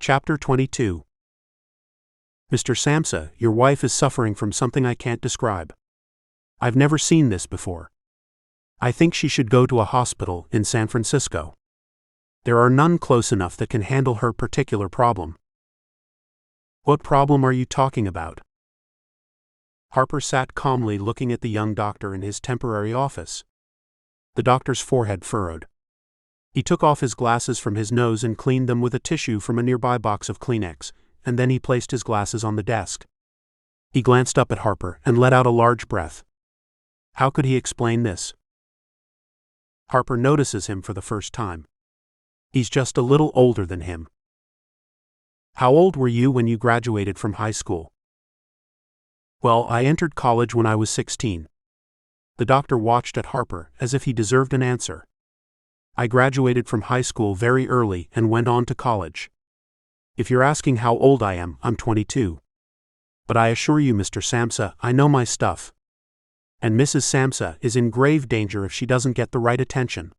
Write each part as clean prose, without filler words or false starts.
Chapter 22. Mr. Samsa, your wife is suffering from something I can't describe. I've never seen this before. I think she should go to a hospital in San Francisco. There are none close enough that can handle her particular problem. What problem are you talking about? Harper sat calmly looking at the young doctor in his temporary office. The doctor's forehead furrowed. He took off his glasses from his nose and cleaned them with a tissue from a nearby box of Kleenex, and then he placed his glasses on the desk. He glanced up at Harper and let out a large breath. How could he explain this? Harper notices him for the first time. He's just a little older than him. How old were you when you graduated from high school? Well, I entered college when I was 16. The doctor watched at Harper as if he deserved an answer. I graduated from high school very early and went on to college. If you're asking how old I am, I'm 22. But I assure you, Mr. Samsa, I know my stuff. And Mrs. Samsa is in grave danger if she doesn't get the right attention.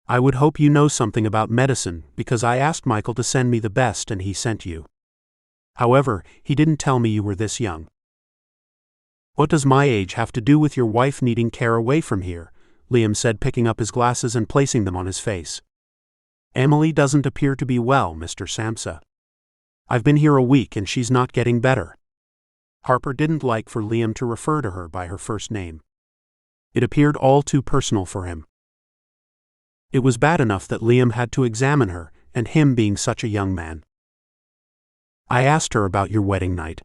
I would hope you know something about medicine, because I asked Michael to send me the best and he sent you. However, he didn't tell me you were this young. What does my age have to do with your wife needing care away from here? Liam said, picking up his glasses and placing them on his face. Emily doesn't appear to be well, Mr. Samsa. I've been here a week and she's not getting better. Harper didn't like for Liam to refer to her by her first name. It appeared all too personal for him. It was bad enough that Liam had to examine her, and him being such a young man. I asked her about your wedding night.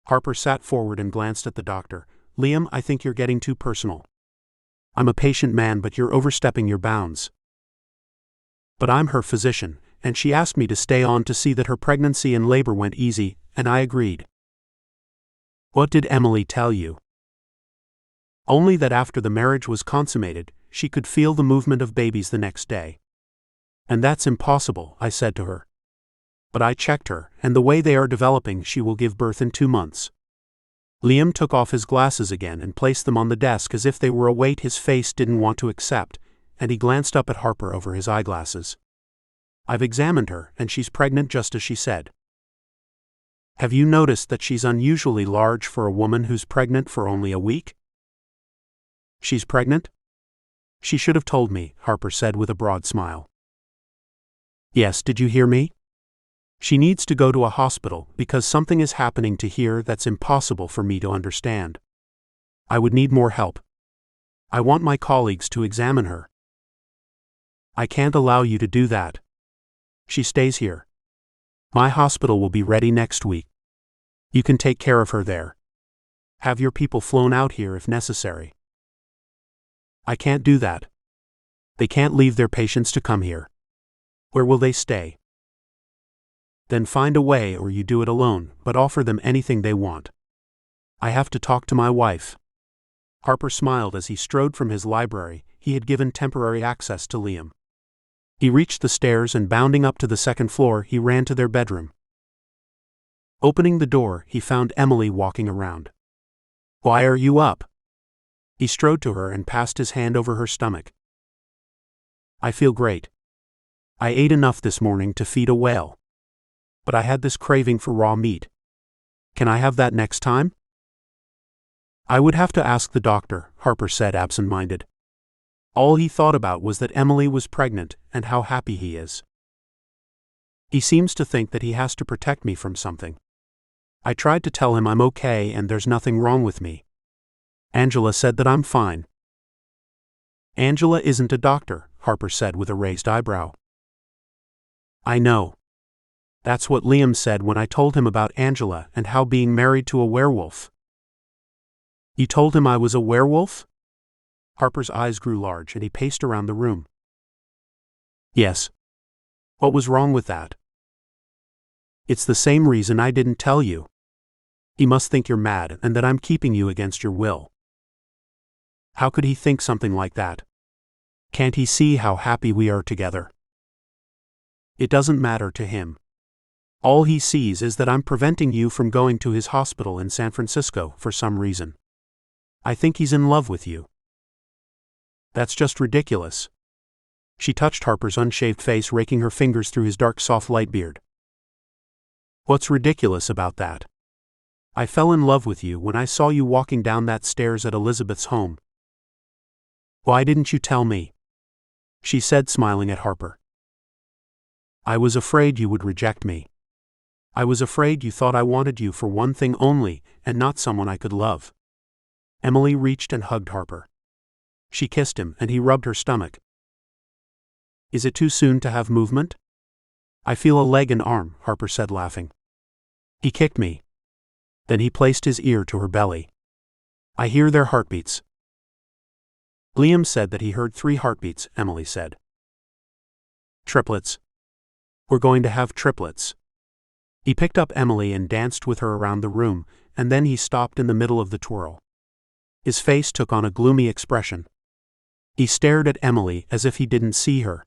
Harper sat forward and glanced at the doctor. Liam, I think you're getting too personal. I'm a patient man, but you're overstepping your bounds. But I'm her physician, and she asked me to stay on to see that her pregnancy and labor went easy, and I agreed. What did Emily tell you? Only that after the marriage was consummated, she could feel the movement of babies the next day. And that's impossible, I said to her. But I checked her, and the way they are developing, she will give birth in 2 months. Liam took off his glasses again and placed them on the desk as if they were a weight his face didn't want to accept, and he glanced up at Harper over his eyeglasses. I've examined her, and she's pregnant just as she said. Have you noticed that she's unusually large for a woman who's pregnant for only a week? She's pregnant? She should have told me, Harper said with a broad smile. Yes, did you hear me? She needs to go to a hospital because something is happening to here that's impossible for me to understand. I would need more help. I want my colleagues to examine her. I can't allow you to do that. She stays here. My hospital will be ready next week. You can take care of her there. Have your people flown out here if necessary. I can't do that. They can't leave their patients to come here. Where will they stay? Then find a way, or you do it alone, but offer them anything they want. I have to talk to my wife. Harper smiled as he strode from his library. He had given temporary access to Liam. He reached the stairs and, bounding up to the second floor, he ran to their bedroom. Opening the door, he found Emily walking around. Why are you up? He strode to her and passed his hand over her stomach. I feel great. I ate enough this morning to feed a whale. But I had this craving for raw meat. Can I have that next time? I would have to ask the doctor, Harper said, absent-minded. All he thought about was that Emily was pregnant and how happy he is. He seems to think that he has to protect me from something. I tried to tell him I'm okay and there's nothing wrong with me. Angela said that I'm fine. Angela isn't a doctor, Harper said with a raised eyebrow. I know. That's what Liam said when I told him about Angela and how being married to a werewolf. You told him I was a werewolf? Harper's eyes grew large and he paced around the room. Yes. What was wrong with that? It's the same reason I didn't tell you. He must think you're mad and that I'm keeping you against your will. How could he think something like that? Can't he see how happy we are together? It doesn't matter to him. All he sees is that I'm preventing you from going to his hospital in San Francisco for some reason. I think he's in love with you. That's just ridiculous. She touched Harper's unshaved face, raking her fingers through his dark, soft light beard. What's ridiculous about that? I fell in love with you when I saw you walking down that stairs at Elizabeth's home. Why didn't you tell me? She said, smiling at Harper. I was afraid you would reject me. I was afraid you thought I wanted you for one thing only, and not someone I could love. Emily reached and hugged Harper. She kissed him, and he rubbed her stomach. Is it too soon to have movement? I feel a leg and arm, Harper said, laughing. He kicked me. Then he placed his ear to her belly. I hear their heartbeats. Liam said that he heard 3 heartbeats, Emily said. Triplets. We're going to have triplets. He picked up Emily and danced with her around the room, and then he stopped in the middle of the twirl. His face took on a gloomy expression. He stared at Emily as if he didn't see her.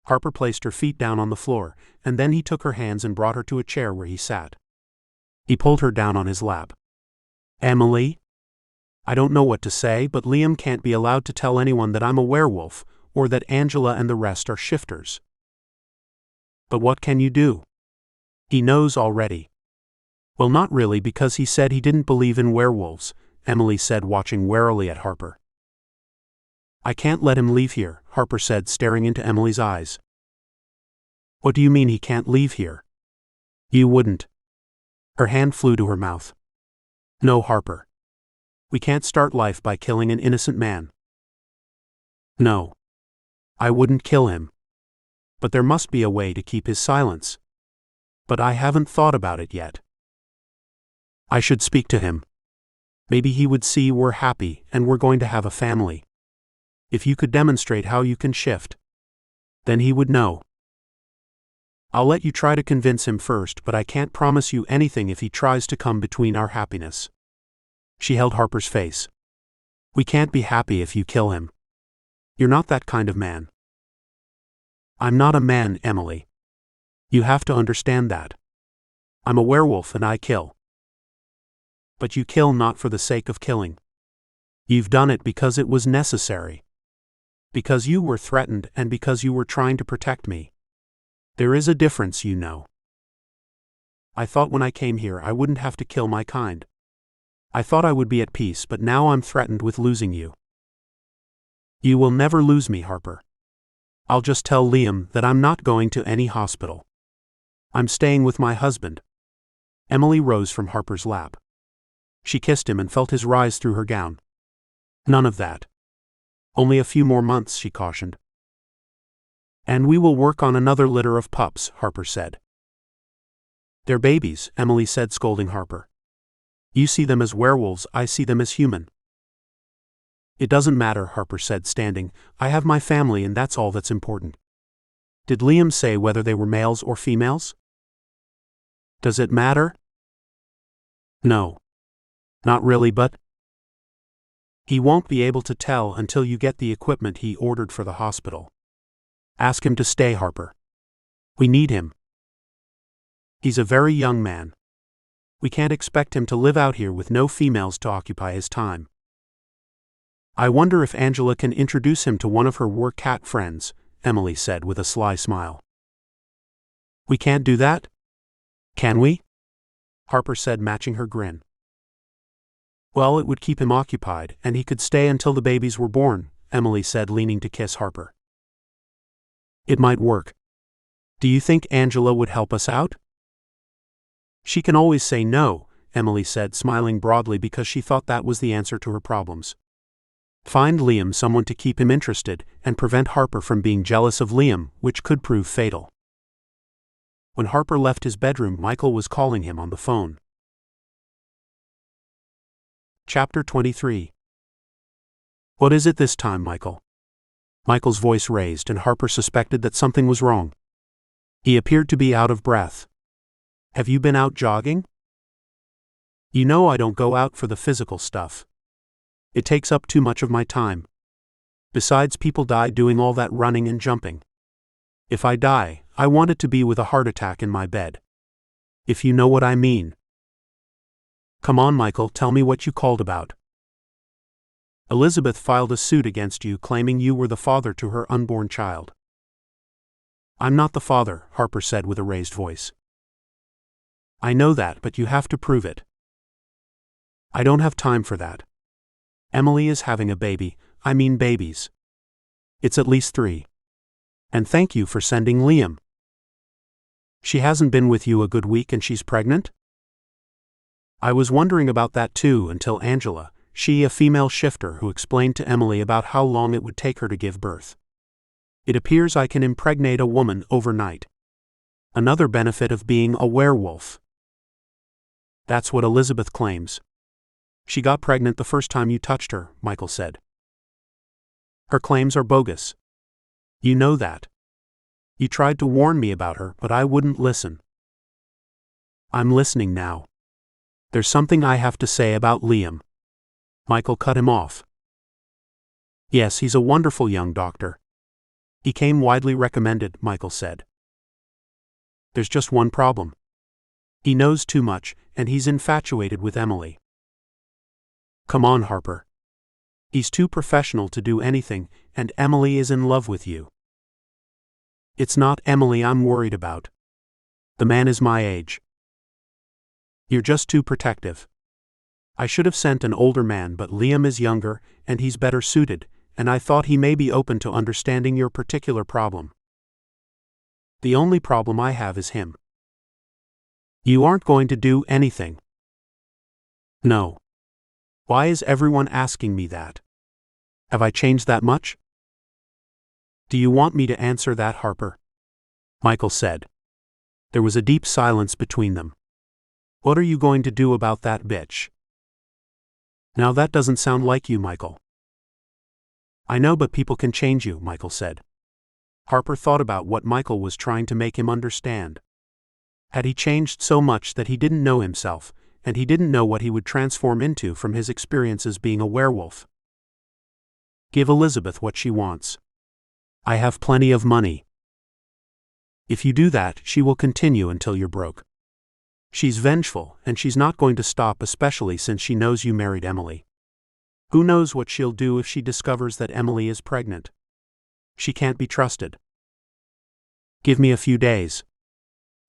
Harper placed her feet down on the floor, and then he took her hands and brought her to a chair where he sat. He pulled her down on his lap. Emily? I don't know what to say, but Liam can't be allowed to tell anyone that I'm a werewolf, or that Angela and the rest are shifters. But what can you do? He knows already. Well, not really, because he said he didn't believe in werewolves, Emily said, watching warily at Harper. I can't let him leave here, Harper said, staring into Emily's eyes. What do you mean he can't leave here? You wouldn't. Her hand flew to her mouth. No, Harper. We can't start life by killing an innocent man. No. I wouldn't kill him. But there must be a way to keep his silence. But I haven't thought about it yet. I should speak to him. Maybe he would see we're happy and we're going to have a family. If you could demonstrate how you can shift, then he would know. I'll let you try to convince him first, but I can't promise you anything if he tries to come between our happiness. She held Harper's face. We can't be happy if you kill him. You're not that kind of man. I'm not a man, Emily. You have to understand that. I'm a werewolf and I kill. But you kill not for the sake of killing. You've done it because it was necessary. Because you were threatened and because you were trying to protect me. There is a difference, you know. I thought when I came here I wouldn't have to kill my kind. I thought I would be at peace, but now I'm threatened with losing you. You will never lose me, Harper. I'll just tell Liam that I'm not going to any hospital. I'm staying with my husband. Emily rose from Harper's lap. She kissed him and felt his rise through her gown. None of that. Only a few more months, she cautioned. And we will work on another litter of pups, Harper said. They're babies, Emily said, scolding Harper. You see them as werewolves, I see them as human. It doesn't matter, Harper said, standing. I have my family and that's all that's important. Did Liam say whether they were males or females? Does it matter? No. Not really, but he won't be able to tell until you get the equipment he ordered for the hospital. Ask him to stay, Harper. We need him. He's a very young man. We can't expect him to live out here with no females to occupy his time. I wonder if Angela can introduce him to one of her work cat friends, Emily said with a sly smile. We can't do that? Can we? Harper said, matching her grin. Well, it would keep him occupied, and he could stay until the babies were born, Emily said, leaning to kiss Harper. It might work. Do you think Angela would help us out? She can always say no, Emily said, smiling broadly because she thought that was the answer to her problems. Find Liam someone to keep him interested, and prevent Harper from being jealous of Liam, which could prove fatal. When Harper left his bedroom, Michael was calling him on the phone. Chapter 23. What is it this time, Michael? Michael's voice raised, and Harper suspected that something was wrong. He appeared to be out of breath. Have you been out jogging? You know I don't go out for the physical stuff. It takes up too much of my time. Besides, people die doing all that running and jumping. If I die, I want it to be with a heart attack in my bed. If you know what I mean. Come on, Michael, tell me what you called about. Elizabeth filed a suit against you claiming you were the father to her unborn child. I'm not the father, Harper said with a raised voice. I know that, but you have to prove it. I don't have time for that. Emily is having a baby, I mean babies. It's at least 3. And thank you for sending Liam. She hasn't been with you a good week and she's pregnant? I was wondering about that too until Angela, a female shifter who explained to Emily about how long it would take her to give birth. It appears I can impregnate a woman overnight. Another benefit of being a werewolf. That's what Elizabeth claims. She got pregnant the first time you touched her, Michael said. Her claims are bogus. You know that. You tried to warn me about her, but I wouldn't listen. I'm listening now. There's something I have to say about Liam. Michael cut him off. Yes, he's a wonderful young doctor. He came widely recommended, Michael said. There's just one problem. He knows too much, and he's infatuated with Emily. Come on, Harper. He's too professional to do anything, and Emily is in love with you. It's not Emily I'm worried about. The man is my age. You're just too protective. I should have sent an older man, but Liam is younger, and he's better suited, and I thought he may be open to understanding your particular problem. The only problem I have is him. You aren't going to do anything. No. Why is everyone asking me that? Have I changed that much? Do you want me to answer that, Harper? Michael said. There was a deep silence between them. What are you going to do about that bitch? Now that doesn't sound like you, Michael. I know, but people can change you, Michael said. Harper thought about what Michael was trying to make him understand. Had he changed so much that he didn't know himself, and he didn't know what he would transform into from his experiences being a werewolf? Give Elizabeth what she wants. I have plenty of money. If you do that, she will continue until you're broke. She's vengeful, and she's not going to stop, especially since she knows you married Emily. Who knows what she'll do if she discovers that Emily is pregnant? She can't be trusted. Give me a few days.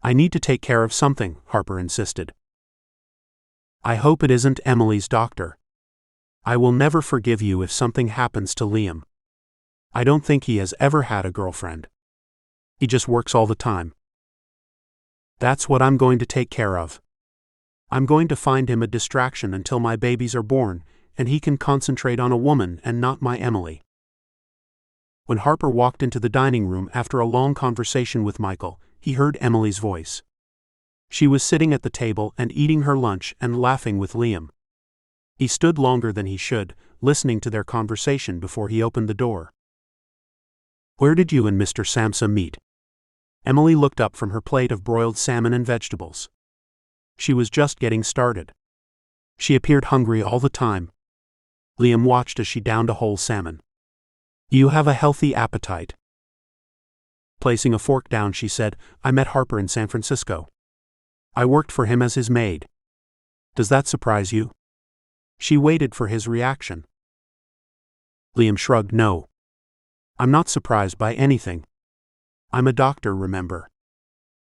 I need to take care of something, Harper insisted. I hope it isn't Emily's doctor. I will never forgive you if something happens to Liam. I don't think he has ever had a girlfriend. He just works all the time. That's what I'm going to take care of. I'm going to find him a distraction until my babies are born, and he can concentrate on a woman and not my Emily. When Harper walked into the dining room after a long conversation with Michael, he heard Emily's voice. She was sitting at the table and eating her lunch and laughing with Liam. He stood longer than he should, listening to their conversation before he opened the door. Where did you and Mr. Samsa meet? Emily looked up from her plate of broiled salmon and vegetables. She was just getting started. She appeared hungry all the time. Liam watched as she downed a whole salmon. You have a healthy appetite. Placing a fork down, she said, I met Harper in San Francisco. I worked for him as his maid. Does that surprise you? She waited for his reaction. Liam shrugged. No. I'm not surprised by anything. I'm a doctor, remember.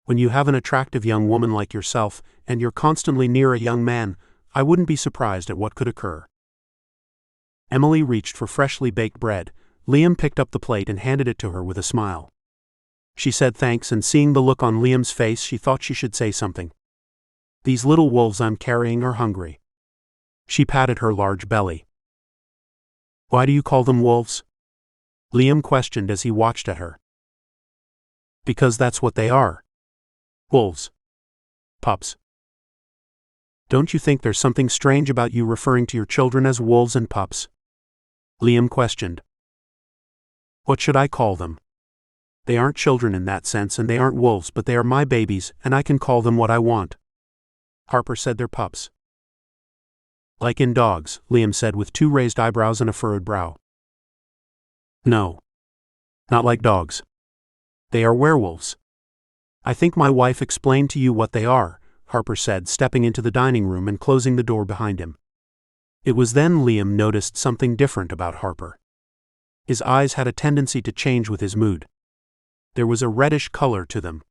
When you have an attractive young woman like yourself, and you're constantly near a young man, I wouldn't be surprised at what could occur. Emily reached for freshly baked bread. Liam picked up the plate and handed it to her with a smile. She said thanks, and seeing the look on Liam's face, she thought she should say something. These little wolves I'm carrying are hungry. She patted her large belly. Why do you call them wolves? Liam questioned as he watched at her. Because that's what they are. Wolves. Pups. Don't you think there's something strange about you referring to your children as wolves and pups? Liam questioned. What should I call them? They aren't children in that sense, and they aren't wolves, but they are my babies, and I can call them what I want. Harper said they're pups. Like in dogs, Liam said with 2 raised eyebrows and a furrowed brow. No. Not like dogs. They are werewolves. I think my wife explained to you what they are, Harper said, stepping into the dining room and closing the door behind him. It was then Liam noticed something different about Harper. His eyes had a tendency to change with his mood. There was a reddish color to them,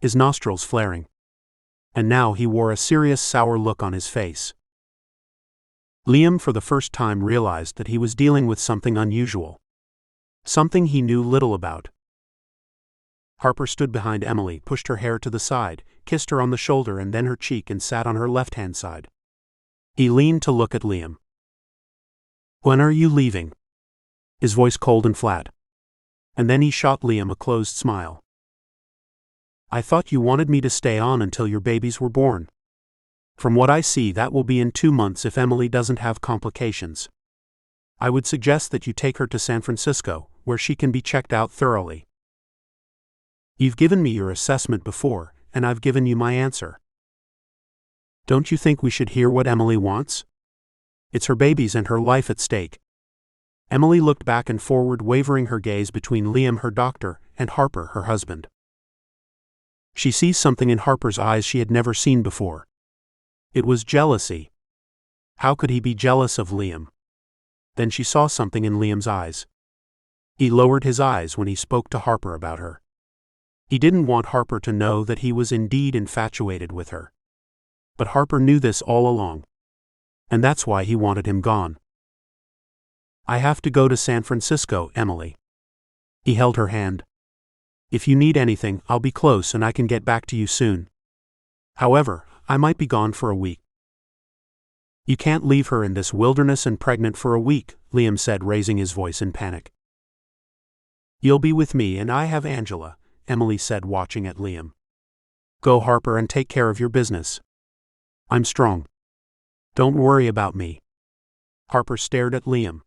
his nostrils flaring. And now he wore a serious, sour look on his face. Liam for the first time realized that he was dealing with something unusual. Something he knew little about. Harper stood behind Emily, pushed her hair to the side, kissed her on the shoulder and then her cheek and sat on her left-hand side. He leaned to look at Liam. "When are you leaving?" His voice cold and flat. And then he shot Liam a closed smile. "I thought you wanted me to stay on until your babies were born. From what I see, that will be in 2 months if Emily doesn't have complications. I would suggest that you take her to San Francisco, where she can be checked out thoroughly. You've given me your assessment before, and I've given you my answer. Don't you think we should hear what Emily wants? It's her babies and her life at stake." Emily looked back and forward, wavering her gaze between Liam, her doctor, and Harper, her husband. She sees something in Harper's eyes she had never seen before. It was jealousy. How could he be jealous of Liam? Then she saw something in Liam's eyes. He lowered his eyes when he spoke to Harper about her. He didn't want Harper to know that he was indeed infatuated with her. But Harper knew this all along. And that's why he wanted him gone. "I have to go to San Francisco, Emily." He held her hand. "If you need anything, I'll be close and I can get back to you soon. However, I might be gone for a week." "You can't leave her in this wilderness and pregnant for a week," Liam said, raising his voice in panic. "You'll be with me and I have Angela," Emily said, watching at Liam. "Go, Harper, and take care of your business. I'm strong. Don't worry about me." Harper stared at Liam.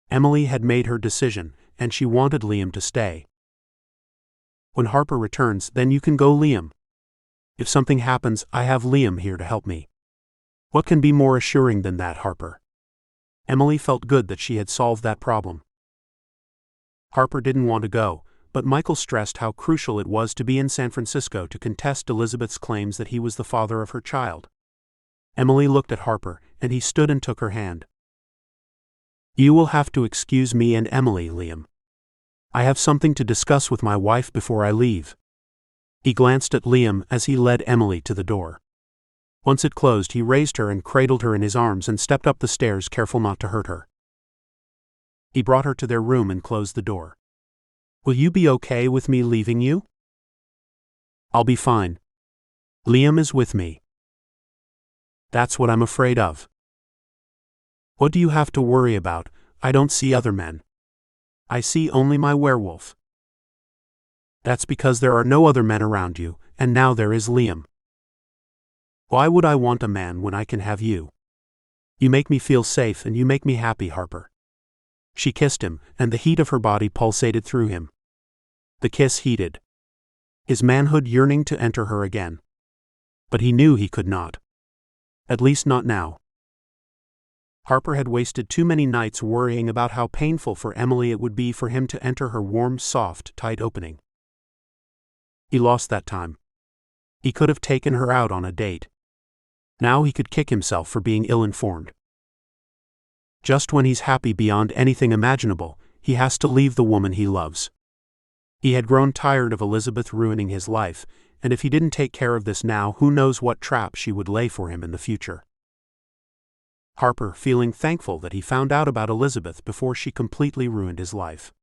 Emily had made her decision, and she wanted Liam to stay. "When Harper returns, then you can go, Liam. If something happens, I have Liam here to help me." What can be more assuring than that, Harper? Emily felt good that she had solved that problem. Harper didn't want to go, but Michael stressed how crucial it was to be in San Francisco to contest Elizabeth's claims that he was the father of her child. Emily looked at Harper, and he stood and took her hand. "You will have to excuse me and Emily, Liam. I have something to discuss with my wife before I leave." He glanced at Liam as he led Emily to the door. Once it closed, he raised her and cradled her in his arms and stepped up the stairs, careful not to hurt her. He brought her to their room and closed the door. "Will you be okay with me leaving you?" "I'll be fine. Liam is with me." "That's what I'm afraid of." "What do you have to worry about? I don't see other men. I see only my werewolf." "That's because there are no other men around you, and now there is Liam." "Why would I want a man when I can have you? You make me feel safe and you make me happy, Harper." She kissed him, and the heat of her body pulsated through him. The kiss heated his manhood, yearning to enter her again. But he knew he could not. At least not now. Harper had wasted too many nights worrying about how painful for Emily it would be for him to enter her warm, soft, tight opening. He lost that time. He could have taken her out on a date. Now he could kick himself for being ill-informed. Just when he's happy beyond anything imaginable, he has to leave the woman he loves. He had grown tired of Elizabeth ruining his life, and if he didn't take care of this now, who knows what trap she would lay for him in the future. Harper, feeling thankful that he found out about Elizabeth before she completely ruined his life.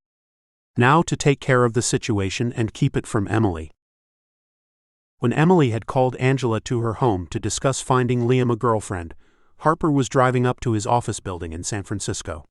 Now to take care of the situation and keep it from Emily. When Emily had called Angela to her home to discuss finding Liam a girlfriend, Harper was driving up to his office building in San Francisco.